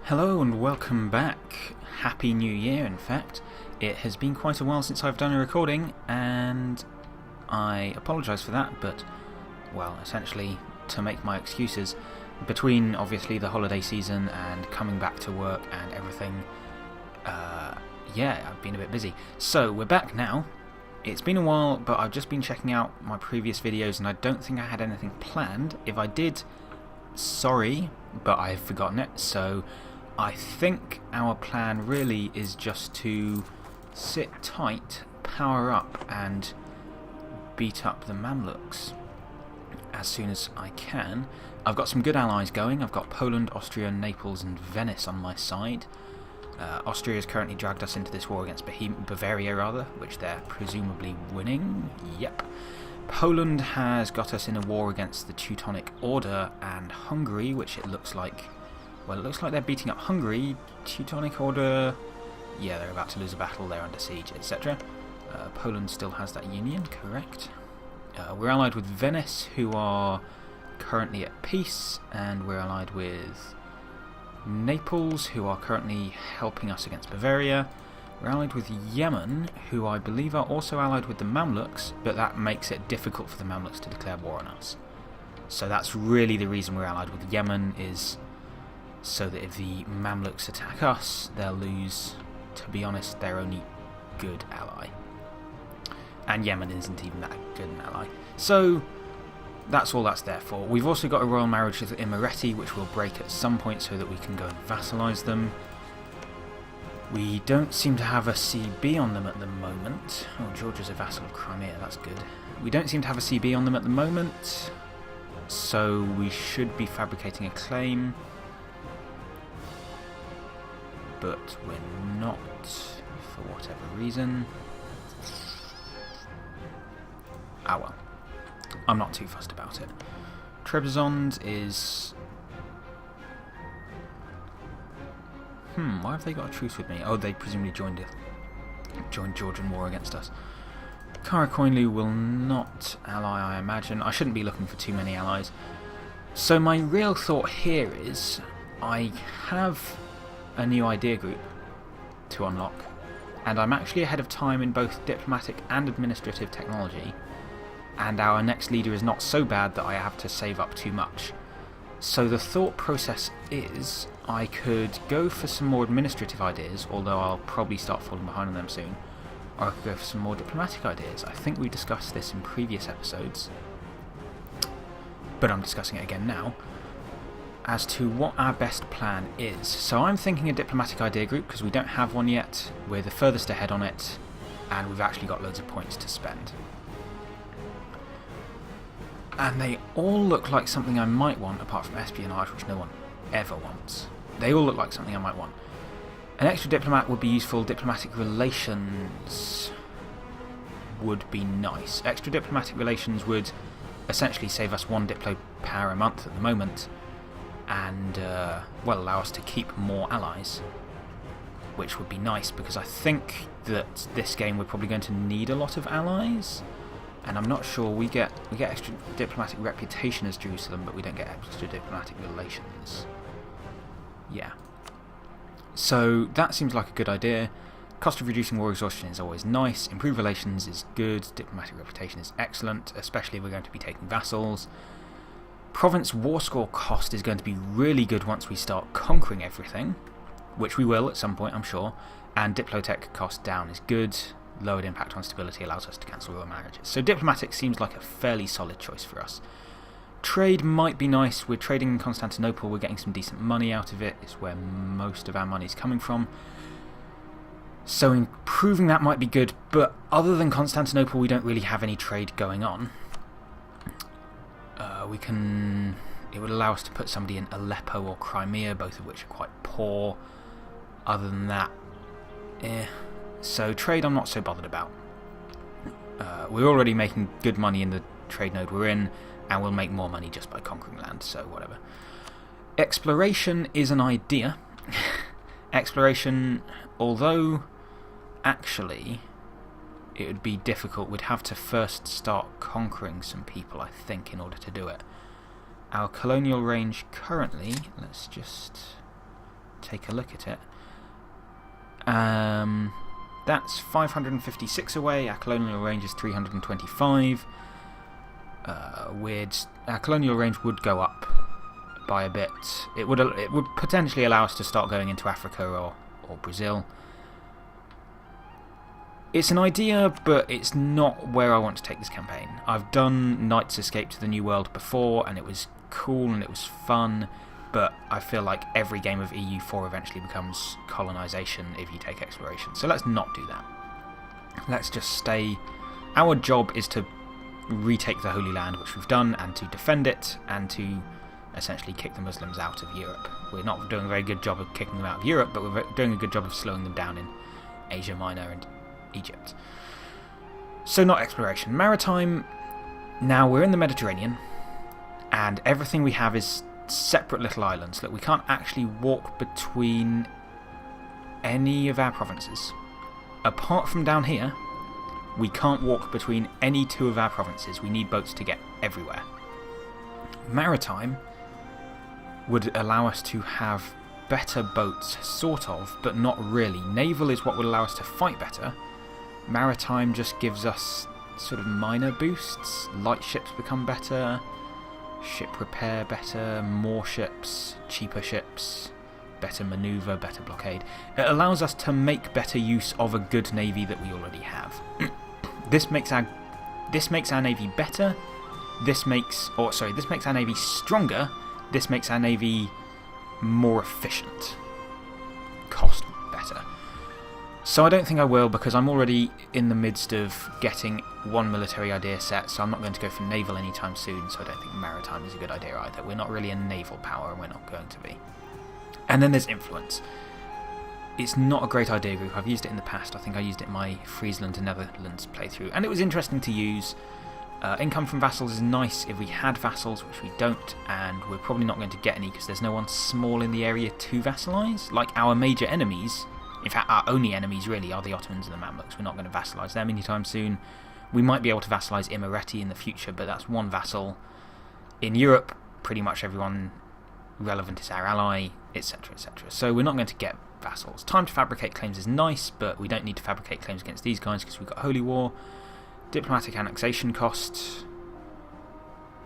Hello and welcome back. Happy New Year, in fact. It has been quite a while since I've done a recording, and I apologise for that, but, well, essentially, to make my excuses, between, obviously, the holiday season and coming back to work and everything, I've been a bit busy. So, we're back now. It's been a while, but I've just been checking out my previous videos, and I don't think I had anything planned. If I did, sorry, but I've forgotten it, so I think our plan really is just to sit tight, power up, and beat up the Mamluks as soon as I can. I've got some good allies going. I've got Poland, Austria, Naples, and Venice on my side. Austria has currently dragged us into this war against Bavaria, which they're presumably winning. Yep. Poland has got us in a war against the Teutonic Order and Hungary, which it looks like they're beating up Hungary. Teutonic Order, yeah, they're about to lose a battle, they're under siege, etc. Poland still has that union, correct. We're allied with Venice, who are currently at peace, and we're allied with Naples, who are currently helping us against Bavaria. We're allied with Yemen, who I believe are also allied with the Mamluks, but that makes it difficult for the Mamluks to declare war on us. So that's really the reason we're allied with Yemen, is so that if the Mamluks attack us, they'll lose, to be honest, their only good ally. And Yemen isn't even that good an ally. So that's all that's there for. We've also got a royal marriage with the Imereti, which we'll break at some point so that we can go and vassalise them. We don't seem to have a CB on them at the moment. Oh, Georgia's a vassal of Crimea, that's good. We don't seem to have a CB on them at the moment, so we should be fabricating a claim. But we're not, for whatever reason. Ah well. I'm not too fussed about it. Trebizond is... why have they got a truce with me? Oh, they presumably joined Georgian war against us. Karakoinlu will not ally, I imagine. I shouldn't be looking for too many allies. So my real thought here is, I have a new idea group to unlock, and I'm actually ahead of time in both diplomatic and administrative technology, and our next leader is not so bad that I have to save up too much. So the thought process is, I could go for some more administrative ideas, although I'll probably start falling behind on them soon, or I could go for some more diplomatic ideas. I think we discussed this in previous episodes, but I'm discussing it again now, as to what our best plan is. So I'm thinking a diplomatic idea group, because we don't have one yet, we're the furthest ahead on it, and we've actually got loads of points to spend. And they all look like something I might want, apart from espionage, which no one ever wants. They all look like something I might want. An extra diplomat would be useful. Diplomatic relations would be nice. Extra diplomatic relations would essentially save us one diplo power a month at the moment, and allow us to keep more allies, which would be nice, because I think that this game we're probably going to need a lot of allies. And I'm not sure, we get extra diplomatic reputation as Jerusalem, but we don't get extra diplomatic relations. Yeah. So that seems like a good idea. Cost of reducing war exhaustion is always nice. Improved relations is good. Diplomatic reputation is excellent, especially if we're going to be taking vassals. Province war score cost is going to be really good once we start conquering everything, which we will at some point, I'm sure. And diplotech cost down is good. Lowered impact on stability allows us to cancel royal marriages. So diplomatic seems like a fairly solid choice for us. Trade might be nice. We're trading in Constantinople, we're getting some decent money out of it. It's where most of our money is coming from. So improving that might be good, but other than Constantinople we don't really have any trade going on. It would allow us to put somebody in Aleppo or Crimea, both of which are quite poor. Other than that, So trade I'm not so bothered about. We're already making good money in the trade node we're in, and we'll make more money just by conquering land, so whatever. Exploration is an idea. Exploration, although actually it would be difficult, we'd have to first start conquering some people, I think, in order to do it. Our colonial range currently, let's just take a look at it. That's 556 away. Our colonial range is 325. Weird. Our colonial range would go up by a bit. It would potentially allow us to start going into Africa or Brazil. It's an idea, but it's not where I want to take this campaign. I've done Knights Escape to the New World before, and it was cool and it was fun, but I feel like every game of EU4 eventually becomes colonisation if you take exploration. So let's not do that. Let's just stay. Our job is to retake the Holy Land, which we've done, and to defend it, and to essentially kick the Muslims out of Europe. We're not doing a very good job of kicking them out of Europe, but we're doing a good job of slowing them down in Asia Minor and Egypt. So not exploration. Maritime, now we're in the Mediterranean, and everything we have is separate little islands. Look, we can't actually walk between any of our provinces. Apart from down here, we can't walk between any two of our provinces. We need boats to get everywhere. Maritime would allow us to have better boats, sort of, but not really. Naval is what would allow us to fight better. Maritime just gives us sort of minor boosts. Light ships become better, ship repair better, more ships, cheaper ships, better manoeuvre, better blockade. It allows us to make better use of a good navy that we already have. This makes our navy better. This makes our navy stronger. This makes our navy more efficient. Cost better. So I don't think I will, because I'm already in the midst of getting one military idea set, so I'm not going to go for naval anytime soon, so I don't think maritime is a good idea either. We're not really a naval power, and we're not going to be. And then there's influence. It's not a great idea group. I've used it in the past. I think I used it in my Friesland and Netherlands playthrough, and it was interesting to use. Income from vassals is nice if we had vassals, which we don't, and we're probably not going to get any because there's no one small in the area to vassalise. Like our major enemies, in fact our only enemies really, are the Ottomans and the Mamluks. We're not going to vassalise them anytime soon. We might be able to vassalise Imereti in the future, but that's one vassal. In Europe, pretty much everyone relevant is our ally, etc, etc. So we're not going to get vassals. Time to fabricate claims is nice, but we don't need to fabricate claims against these guys because we've got Holy War. Diplomatic annexation costs.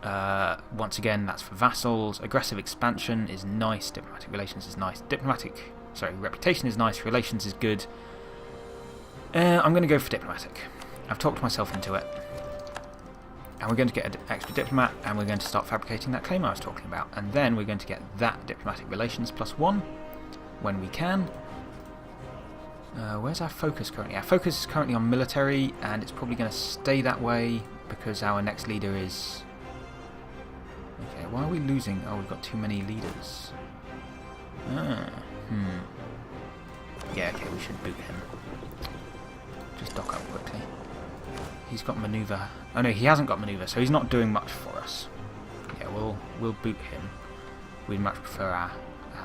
Once again, that's for vassals. Aggressive expansion is nice. Diplomatic relations is nice. Reputation is nice. Relations is good. I'm going to go for diplomatic. I've talked myself into it. And we're going to get an extra diplomat, and we're going to start fabricating that claim I was talking about. And then we're going to get that diplomatic relations +1 when we can. Where's our focus currently? Our focus is currently on military, and it's probably going to stay that way because our next leader is... Okay, why are we losing? Oh, we've got too many leaders. Yeah, okay, we should boot him. Just dock up quickly. He's got manoeuvre. Oh no, he hasn't got manoeuvre, so he's not doing much for us. Yeah, we'll boot him. We'd much prefer our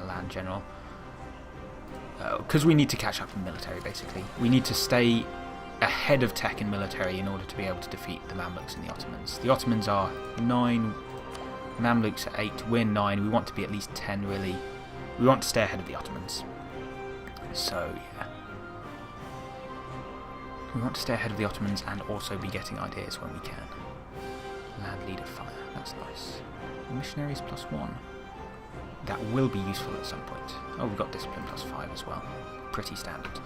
land general. Because we need to catch up in military, basically. We need to stay ahead of tech in military in order to be able to defeat the Mamluks and the Ottomans. The Ottomans are 9, Mamluks are 8, we're 9. We want to be at least 10, really. We want to stay ahead of the Ottomans. So, yeah. We want to stay ahead of the Ottomans and also be getting ideas when we can. Land leader fire, that's nice. Missionaries +1. That will be useful at some point. Oh, we've got discipline +5 as well. Pretty standard.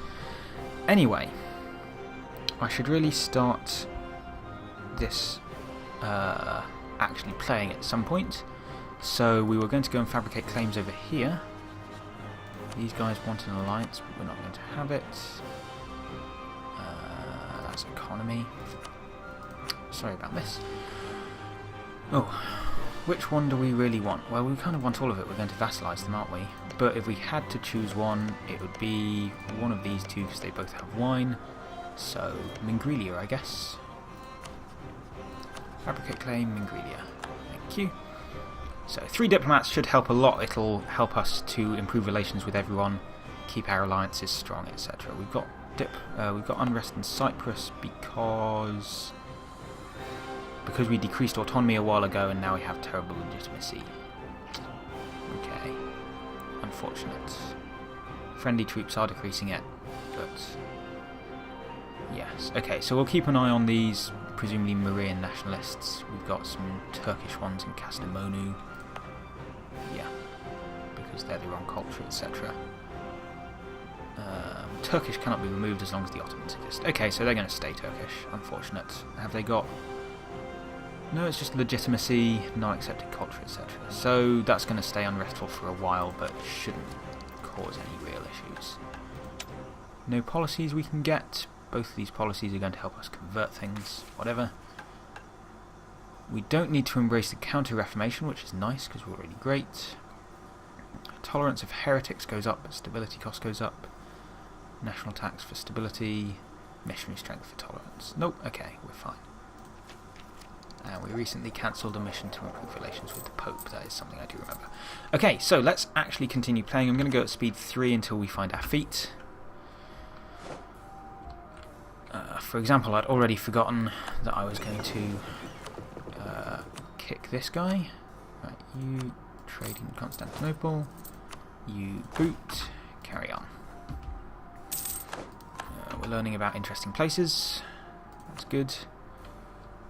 Anyway, I should really start this actually playing at some point. So we were going to go and fabricate claims over here. These guys want an alliance, but we're not going to have it. That's economy. Sorry about this. Oh. Which one do we really want? Well, we kind of want all of it. We're going to vassalise them, aren't we? But if we had to choose one, it would be one of these two because they both have wine. So, Mingrelia, I guess. Fabricate claim, Mingrelia. Thank you. So, 3 diplomats should help a lot. It'll help us to improve relations with everyone, keep our alliances strong, etc. We've got unrest in Cyprus because we decreased autonomy a while ago, and now we have terrible legitimacy. Okay. Unfortunate. Friendly troops are decreasing it, but yes. Okay, so we'll keep an eye on these presumably Marian nationalists. We've got some Turkish ones in Kastamonu. Yeah, because they're the wrong culture, etc. Turkish cannot be removed as long as the Ottomans exist. Okay, so they're going to stay Turkish. Unfortunate. Have they got... No, it's just legitimacy, non-accepted culture, etc. So that's going to stay unrestful for a while, but shouldn't cause any real issues. No policies we can get. Both of these policies are going to help us convert things, whatever. We don't need to embrace the counter-reformation, which is nice because we're already great. Tolerance of heretics goes up, but stability cost goes up. National tax for stability. Missionary strength for tolerance. Nope, okay, we're fine. And we recently cancelled a mission to improve relations with the Pope. That is something I do remember. Okay, so let's actually continue playing. I'm going to go at speed 3 until we find our feet. For example, I'd already forgotten that I was going to kick this guy. Right, you trade in Constantinople. You boot. Carry on. We're learning about interesting places. That's good.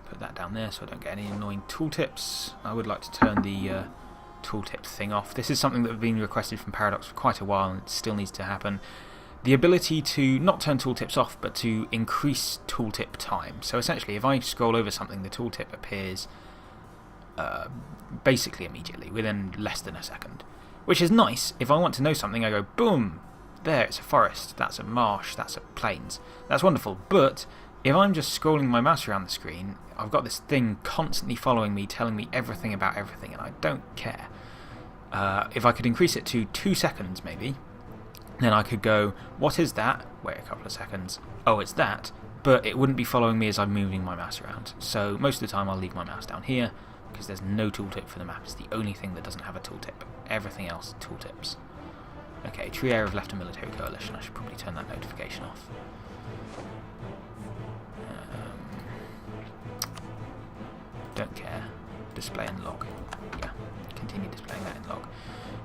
Put that down there so I don't get any annoying tooltips. I would like to turn the tooltip thing off. This is something that has been requested from Paradox for quite a while and it still needs to happen. The ability to not turn tooltips off but to increase tooltip time. So essentially if I scroll over something, the tooltip appears basically immediately, within less than a second. Which is nice. If I want to know something, I go boom, there, it's a forest, that's a marsh, that's a plains. That's wonderful, but if I'm just scrolling my mouse around the screen, I've got this thing constantly following me, telling me everything about everything, and I don't care. If I could increase it to 2 seconds, maybe, then I could go, what is that? Wait a couple of seconds. Oh, it's that. But it wouldn't be following me as I'm moving my mouse around. So most of the time I'll leave my mouse down here, because there's no tooltip for the map. It's the only thing that doesn't have a tooltip. Everything else, tooltips. Okay, Trier have left a military coalition. I should probably turn that notification off. Don't care. Display and log. Yeah, continue displaying that in log.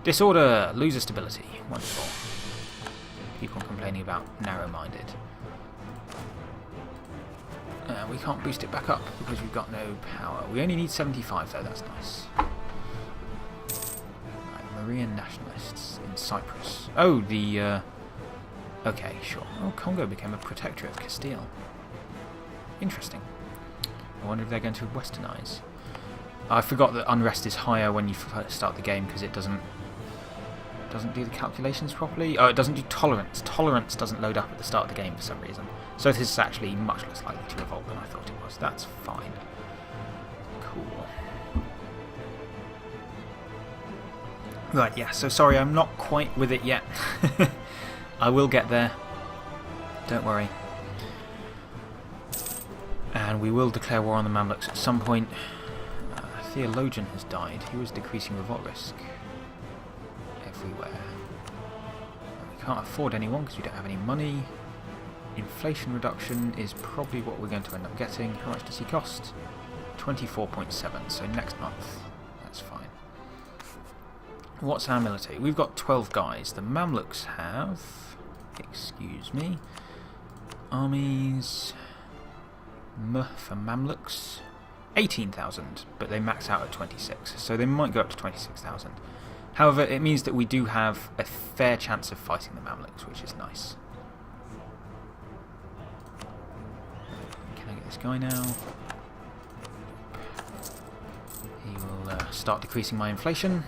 Disorder, loser stability. Wonderful. People complaining about narrow-minded. We can't boost it back up because we've got no power. We only need 75 though, that's nice. Right, Marian nationalists in Cyprus. Oh, the... okay, sure. Oh, Congo became a protectorate of Castile. Interesting. I wonder if they're going to westernise. I forgot that unrest is higher when you start the game because it doesn't do the calculations properly. Oh, it doesn't do tolerance. Tolerance doesn't load up at the start of the game for some reason. So this is actually much less likely to revolt than I thought it was. That's fine. Cool. Right, yeah, so sorry, I'm not quite with it yet. I will get there. Don't worry. And we will declare war on the Mamluks at some point. A theologian has died. He was decreasing revolt risk everywhere. We can't afford anyone because we don't have any money. Inflation reduction is probably what we're going to end up getting. How much does he cost? 24.7, so next month. That's fine. What's our military? We've got 12 guys. The Mamluks have... excuse me. Armies... for Mamluks... 18,000, but they max out at 26, so they might go up to 26,000. However, it means that we do have a fair chance of fighting the Mamluks, which is nice. Can I get this guy now? He will start decreasing my inflation.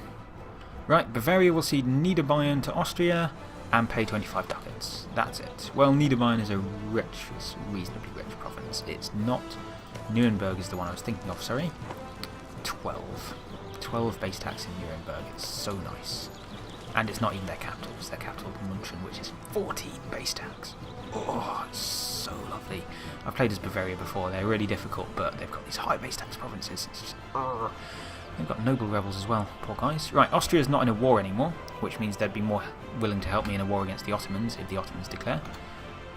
Right, Bavaria will cede Niederbayern to Austria and pay 25 ducats. That's it. Well, Niederbayern is a reasonably rich province. It's not... Nuremberg is the one I was thinking of, sorry. 12 base tax in Nuremberg. It's so nice. And it's not even their capital. It's their capital, München, which is 14 base tax. Oh, it's so lovely. I've played as Bavaria before. They're really difficult, but they've got these high base tax provinces. It's just... They've got noble rebels as well, poor guys. Right, Austria's not in a war anymore, which means they'd be more willing to help me in a war against the Ottomans if the Ottomans declare.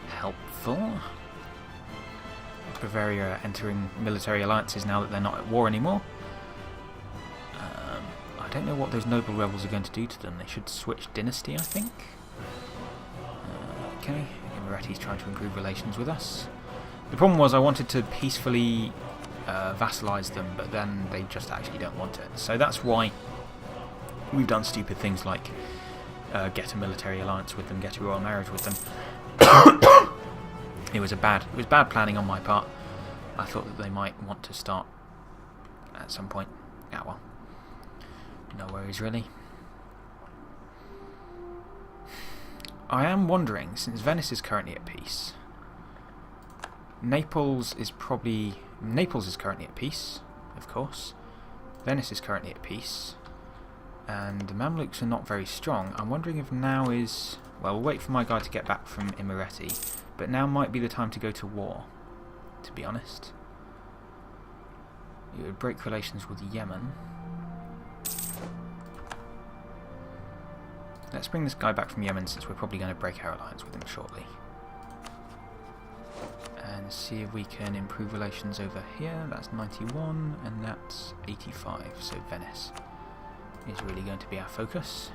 Helpful. Bavaria are entering military alliances now that they're not at war anymore. I don't know what those noble rebels are going to do to them. They should switch dynasty, I think. Okay, Imereti's trying to improve relations with us. The problem was I wanted to peacefully vassalize them, but then they just actually don't want it. So that's why we've done stupid things like get a military alliance with them, get a royal marriage with them. It was bad planning on my part. I thought that they might want to start at some point. Ah well. No worries really. I am wondering, since Venice is currently at peace, Naples is currently at peace, of course. Venice is currently at peace. And the Mamluks are not very strong. I'm wondering if now is... Well, we'll wait for my guy to get back from Imereti, but now might be the time to go to war, to be honest. It would break relations with Yemen. Let's bring this guy back from Yemen, since we're probably going to break our alliance with him shortly. And see if we can improve relations over here. That's 91, and that's 85, so Venice is really going to be our focus.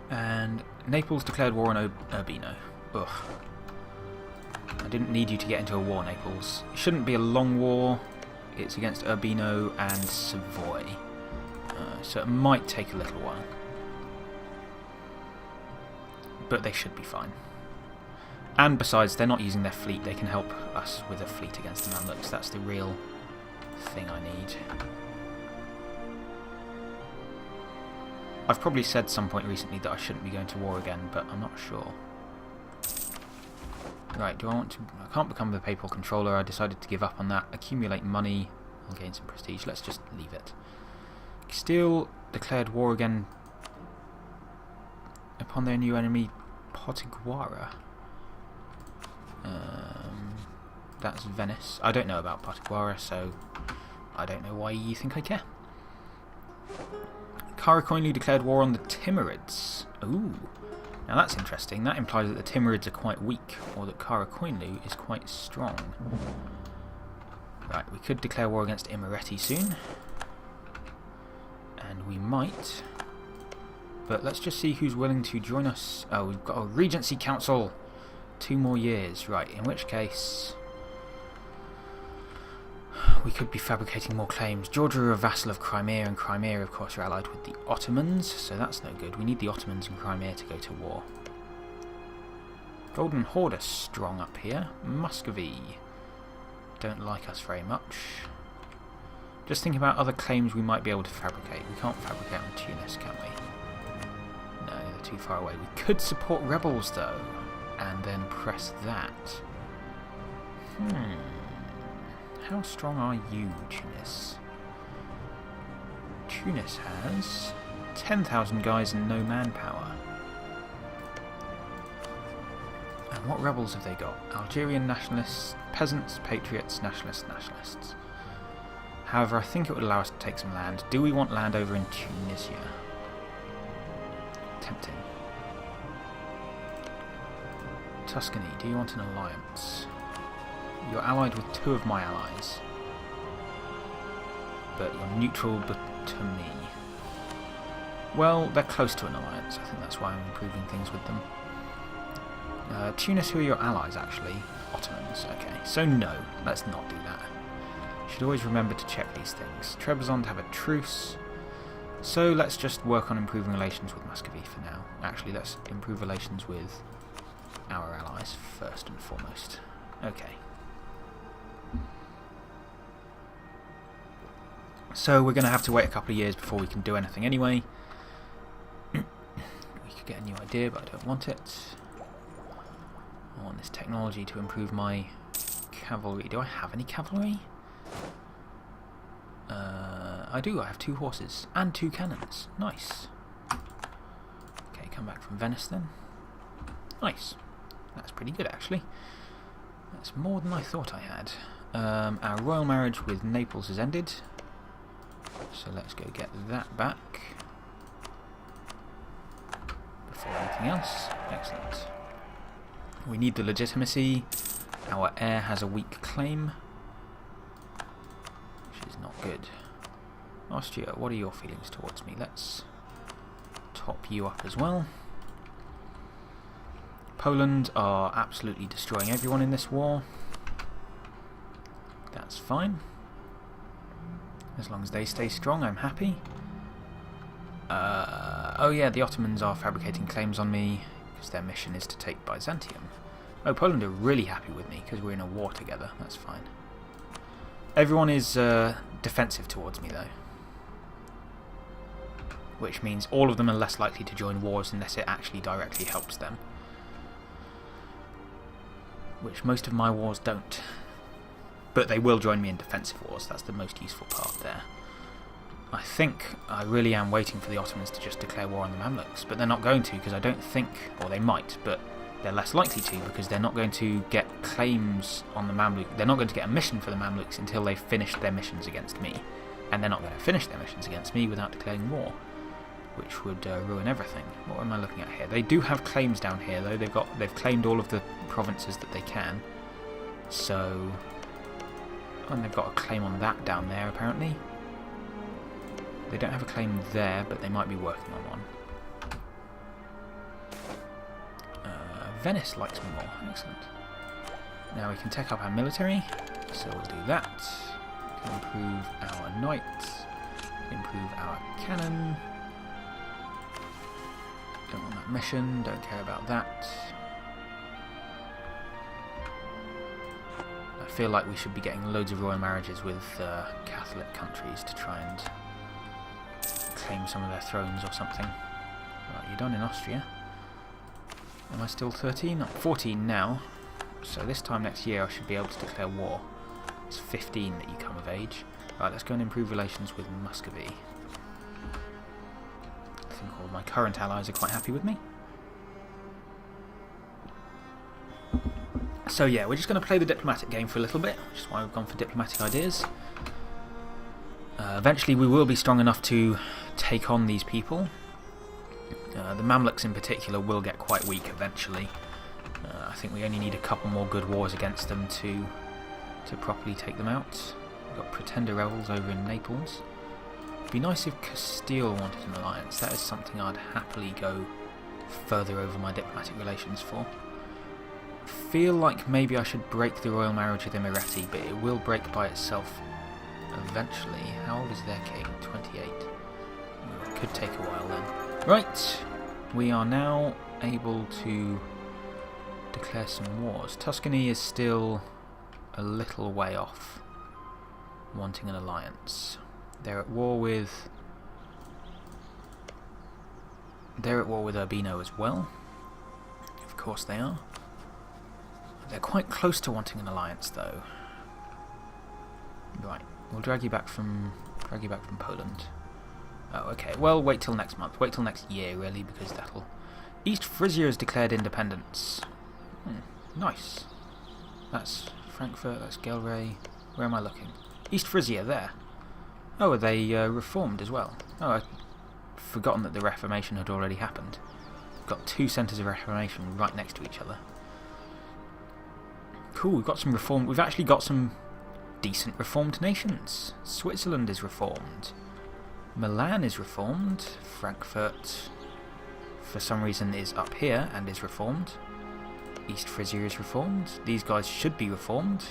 And Naples declared war on Urbino. Ugh. I didn't need you to get into a war, Naples. It shouldn't be a long war. It's against Urbino and Savoy. So it might take a little while. But they should be fine. And besides, they're not using their fleet. They can help us with a fleet against the Mamluks. That's the real thing I need. I've probably said some point recently that I shouldn't be going to war again, but I'm not sure. Right, do I want to... I can't become the papal controller. I decided to give up on that. Accumulate money. I'll gain some prestige. Let's just leave it. Castile declared war again upon their new enemy, Potiguara. That's Venice. I don't know about Potiguara, so I don't know why you think I care. Karakoinlu declared war on the Timurids. Ooh. Now that's interesting. That implies that the Timurids are quite weak, or that Karakoinlu is quite strong. Right, we could declare war against Imereti soon. And we might. But let's just see who's willing to join us. Oh, we've got a Regency Council. 2 more years. Right, in which case... we could be fabricating more claims. Georgia are a vassal of Crimea, and Crimea, of course, are allied with the Ottomans, so that's no good. We need the Ottomans and Crimea to go to war. Golden Horde are strong up here. Muscovy don't like us very much. Just think about other claims we might be able to fabricate. We can't fabricate on Tunis, can we? No, they're too far away. We could support rebels, though, and then press that. How strong are you, Tunis? Tunis has 10,000 guys and no manpower. And what rebels have they got? Algerian nationalists, peasants, patriots, nationalists. However, I think it would allow us to take some land. Do we want land over in Tunisia? Tempting. Tuscany, do you want an alliance? You're allied with 2 of my allies. But you're neutral to me. Well, they're close to an alliance. I think that's why I'm improving things with them. Tunis, who are your allies, actually? Ottomans. Okay, so no, let's not do that. Should always remember to check these things. Trebizond have a truce. So let's just work on improving relations with Muscovy for now. Actually, let's improve relations with our allies first and foremost. Okay. So we're going to have to wait a couple of years before we can do anything anyway. We could get a new idea, but I don't want it. I want this technology to improve my cavalry. Do I have any cavalry? I do. I have 2 horses and 2 cannons. Nice. Okay, come back from Venice then. Nice. That's pretty good, actually. That's more than I thought I had. Our royal marriage with Naples has ended. So let's go get that back. Before anything else. Excellent. We need the legitimacy. Our heir has a weak claim, which is not good. Austria, what are your feelings towards me? Let's top you up as well. Poland are absolutely destroying everyone in this war. That's fine. As long as they stay strong, I'm happy. Oh yeah, the Ottomans are fabricating claims on me because their mission is to take Byzantium. Oh, Poland are really happy with me because we're in a war together. That's fine. Everyone is defensive towards me though, which means all of them are less likely to join wars unless it actually directly helps them, which most of my wars don't. But they will join me in defensive wars. That's the most useful part there. I think I really am waiting for the Ottomans to just declare war on the Mamluks, but they're not going to because I don't think, or they might, but they're less likely to because they're not going to get claims on the Mamluk. They're not going to get a mission for the Mamluks until they've finished their missions against me, and they're not going to finish their missions against me without declaring war, which would ruin everything. What am I looking at here? They do have claims down here though. They've claimed all of the provinces that they can, so. And they've got a claim on that down there, apparently. They don't have a claim there, but they might be working on one. Venice likes me more. Excellent. Now we can take up our military, so we'll do that. We can improve our knights, improve our cannon. Don't want that mission, don't care about that. I feel like we should be getting loads of royal marriages with Catholic countries to try and claim some of their thrones or something. Right, you're done in Austria. Am I still 13? I'm 14 now. So this time next year I should be able to declare war. It's 15 that you come of age. Right, let's go and improve relations with Muscovy. I think all my current allies are quite happy with me. So yeah, we're just going to play the diplomatic game for a little bit, which is why we've gone for diplomatic ideas. Eventually we will be strong enough to take on these people. The Mamluks in particular will get quite weak eventually. I think we only need a couple more good wars against them to properly take them out. We've got pretender rebels over in Naples. It'd be nice if Castile wanted an alliance. That is something I'd happily go further over my diplomatic relations for. Feel like maybe I should break the royal marriage with Imereti, but it will break by itself eventually. How old is their king? 28. Well, it could take a while then. Right, we are now able to declare some wars. Tuscany is still a little way off, wanting an alliance. They're at war with Urbino as well. Of course they are. They're quite close to wanting an alliance, though. Right, we'll drag you back from Poland. Oh, okay. Well, wait till next month. Wait till next year, really, because that'll. East Frisia has declared independence. Nice. That's Frankfurt. That's Gelre. Where am I looking? East Frisia, there. Oh, are they reformed as well? Oh, I'd forgotten that the Reformation had already happened. We've got two centres of Reformation right next to each other. Cool, we've got some reformed. We've actually got some decent reformed nations. Switzerland is reformed. Milan is reformed. Frankfurt, for some reason, is up here and is reformed. East Frisia is reformed. These guys should be reformed.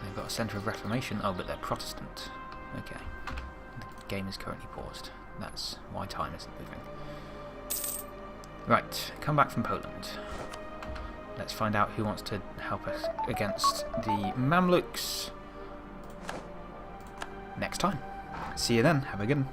They've got a centre of Reformation. Oh, but they're Protestant. Okay. The game is currently paused. That's why time isn't moving. Right, come back from Poland. Let's find out who wants to help us against the Mamluks next time. See you then. Have a good one.